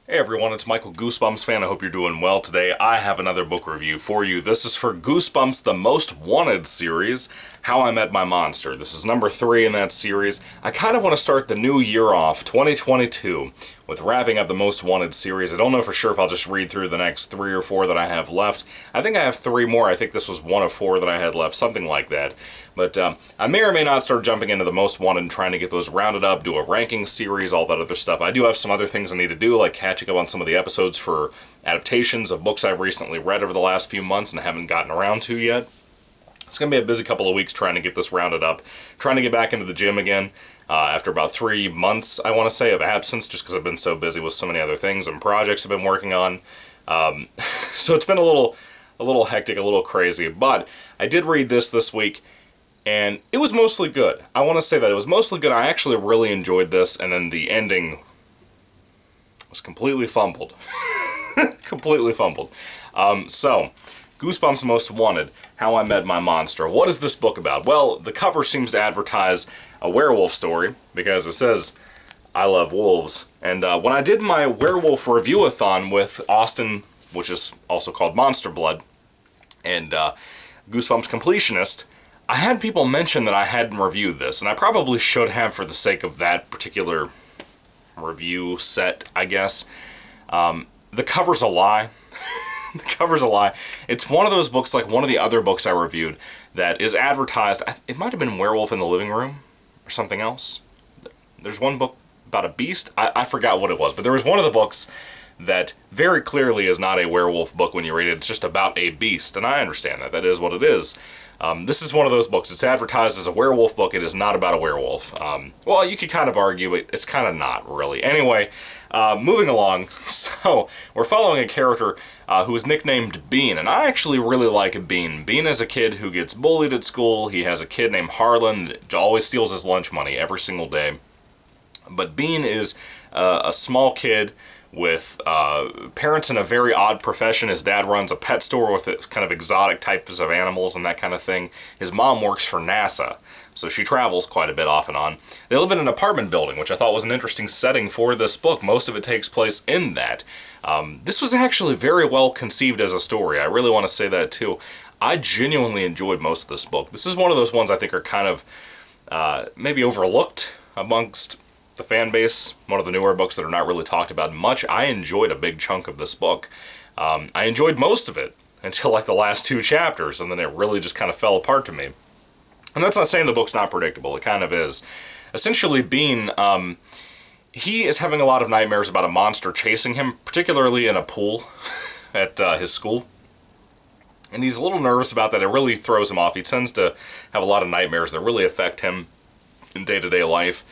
Hey everyone, it's Michael GoosebumpsFan. I hope you're doing well today. I have another book review for you. This is for Goosebumps, the Most Wanted series, How I Met My Monster. This is number 3 in that series. I kind of want to start the new year off, 2022, with wrapping up the Most Wanted series. I don't know for sure if I'll just read through the next 3 or 4 that I have left. I think I have 3 more. I think this was 1 of 4 that I had left, something like that. But I may or may not start jumping into the Most Wanted and trying to get those rounded up, do a ranking series, all that other stuff. I do have some other things I need to do, like catching up on some of the episodes for adaptations of books I've recently read over the last few months and haven't gotten around to yet. It's going to be a busy couple of weeks trying to get this rounded up, trying to get back into the gym again after about 3 months, I want to say, of absence, just because I've been so busy with so many other things and projects I've been working on. So it's been a little hectic, a little crazy, but I did read this week, and it was mostly good. I want to say that it was mostly good. I actually really enjoyed this, and then the ending was completely fumbled. Completely fumbled. So, Goosebumps Most Wanted, How I Met My Monster. What is this book about? Well, the cover seems to advertise a werewolf story, because it says, I love wolves. And when I did my werewolf review-a-thon with Austin, which is also called Monster Blood, and Goosebumps Completionist, I had people mention that I hadn't reviewed this, and I probably should have for the sake of that particular review set, I guess. The cover's a lie. The cover's a lie. It's one of those books, like one of the other books I reviewed, that is advertised. It might have been Werewolf in the Living Room or something else. There's one book about a beast. I forgot what it was, but there was one of the books that very clearly is not a werewolf book when you read it. It's just about a beast, and I understand that. That is what it is. This is one of those books. It's advertised as a werewolf book. It is not about a werewolf. Well, you could kind of argue it's kind of not, really. Anyway, moving along. So, we're following a character who is nicknamed Bean, and I actually really like Bean. Bean is a kid who gets bullied at school. He has a kid named Harlan that always steals his lunch money every single day. But Bean is a small kid with parents in a very odd profession. His dad runs a pet store with kind of exotic types of animals and that kind of thing. His mom works for NASA, so she travels quite a bit off and on. They live in an apartment building, which I thought was an interesting setting for this book. Most of it takes place in that. This was actually very well conceived as a story. I really want to say that too. I genuinely enjoyed most of this book. This is one of those ones I think are kind of maybe overlooked amongst the fan base, one of the newer books that are not really talked about much. I enjoyed a big chunk of this book. I enjoyed most of it until like the last 2 chapters, and then it really just kind of fell apart to me. And that's not saying the book's not predictable. It kind of is. Essentially, Bean, he is having a lot of nightmares about a monster chasing him, particularly in a pool at his school. And he's a little nervous about that. It really throws him off. He tends to have a lot of nightmares that really affect him in day-to-day life.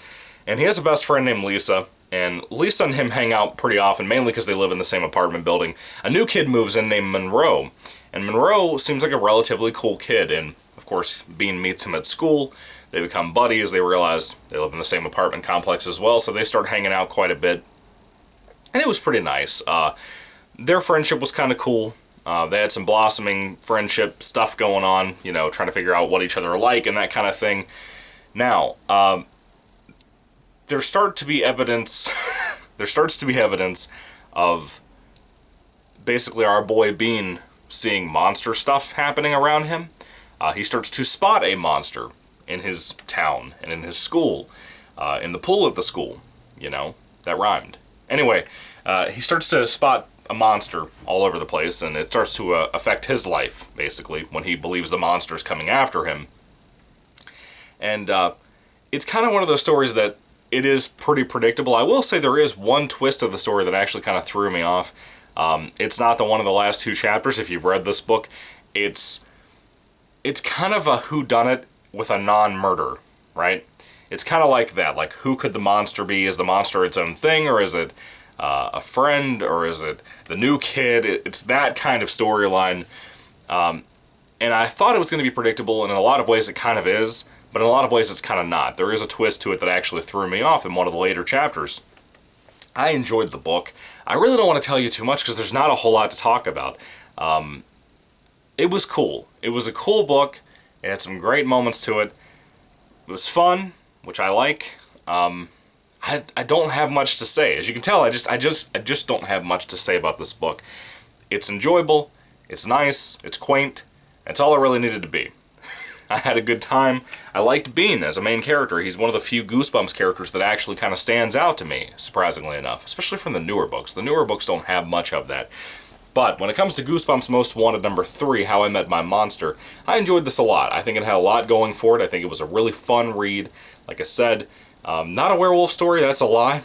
And he has a best friend named Lisa, and Lisa and him hang out pretty often, mainly because they live in the same apartment building. A new kid moves in named Monroe, and Monroe seems like a relatively cool kid, and of course, Bean meets him at school. They become buddies. They realize they live in the same apartment complex as well, so they start hanging out quite a bit. And it was pretty nice. Their friendship was kind of cool. They had some blossoming friendship stuff going on, you know, trying to figure out what each other are like and that kind of thing. Now, there starts to be evidence of basically our boy Bean seeing monster stuff happening around him. He starts to spot a monster in his town and in his school, in the pool at the school. You know, that rhymed. Anyway, he starts to spot a monster all over the place, and it starts to affect his life, basically, when he believes the monster's coming after him. And it's kind of one of those stories that it is pretty predictable. I will say there is one twist of the story that actually kind of threw me off. It's not the one of the last 2 chapters. If you've read this book, it's kind of a whodunit with a non-murder, right? It's kind of like that. Like, who could the monster be? Is the monster its own thing, or is it a friend, or is it the new kid? It's that kind of storyline. And I thought it was going to be predictable, and in a lot of ways it kind of is. But in a lot of ways it's kind of not. There is a twist to it that actually threw me off in one of the later chapters. I enjoyed the book. I really don't want to tell you too much because there's not a whole lot to talk about. It was cool. It was a cool book. It had some great moments to it. It was fun, which I like. I don't have much to say. As you can tell, I just don't have much to say about this book. It's enjoyable, it's nice, it's quaint, it's all it really needed to be. I had a good time. I liked Bean as a main character. He's one of the few Goosebumps characters that actually kind of stands out to me, surprisingly enough, especially from the newer books. The newer books don't have much of that. But when it comes to Goosebumps Most Wanted number 3, How I Met My Monster, I enjoyed this a lot. I think it had a lot going for it. I think it was a really fun read. Like I said, not a werewolf story, that's a lie.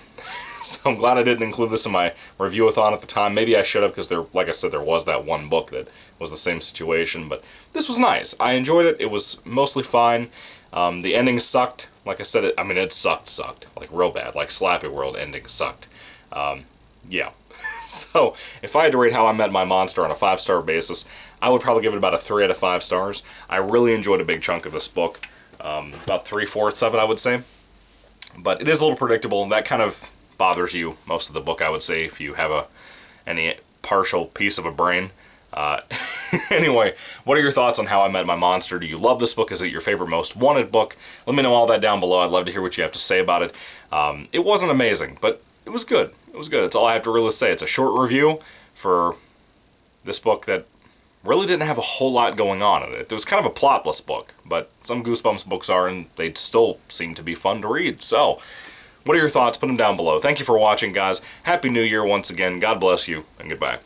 So I'm glad I didn't include this in my review-a-thon at the time. Maybe I should have, because like I said, there was that one book that was the same situation. But this was nice. I enjoyed it. It was mostly fine. The ending sucked. Like I said, it sucked. Like real bad. Like Slappy World ending sucked. Yeah. So, if I had to rate How I Met My Monster on a 5-star basis, I would probably give it about a 3 out of 5 stars. I really enjoyed a big chunk of this book. About 3/4 of it, I would say. But it is a little predictable, and that kind of bothers you most of the book, I would say, if you have any partial piece of a brain. Anyway, what are your thoughts on How I Met My Monster? Do you love this book? Is it your favorite Most Wanted book? Let me know all that down below. I'd love to hear what you have to say about it. It wasn't amazing, but it was good. It was good. That's all I have to really say. It's a short review for this book that really didn't have a whole lot going on in it. It was kind of a plotless book, but some Goosebumps books are, and they still seem to be fun to read. So, what are your thoughts? Put them down below. Thank you for watching, guys. Happy New Year once again. God bless you, and goodbye.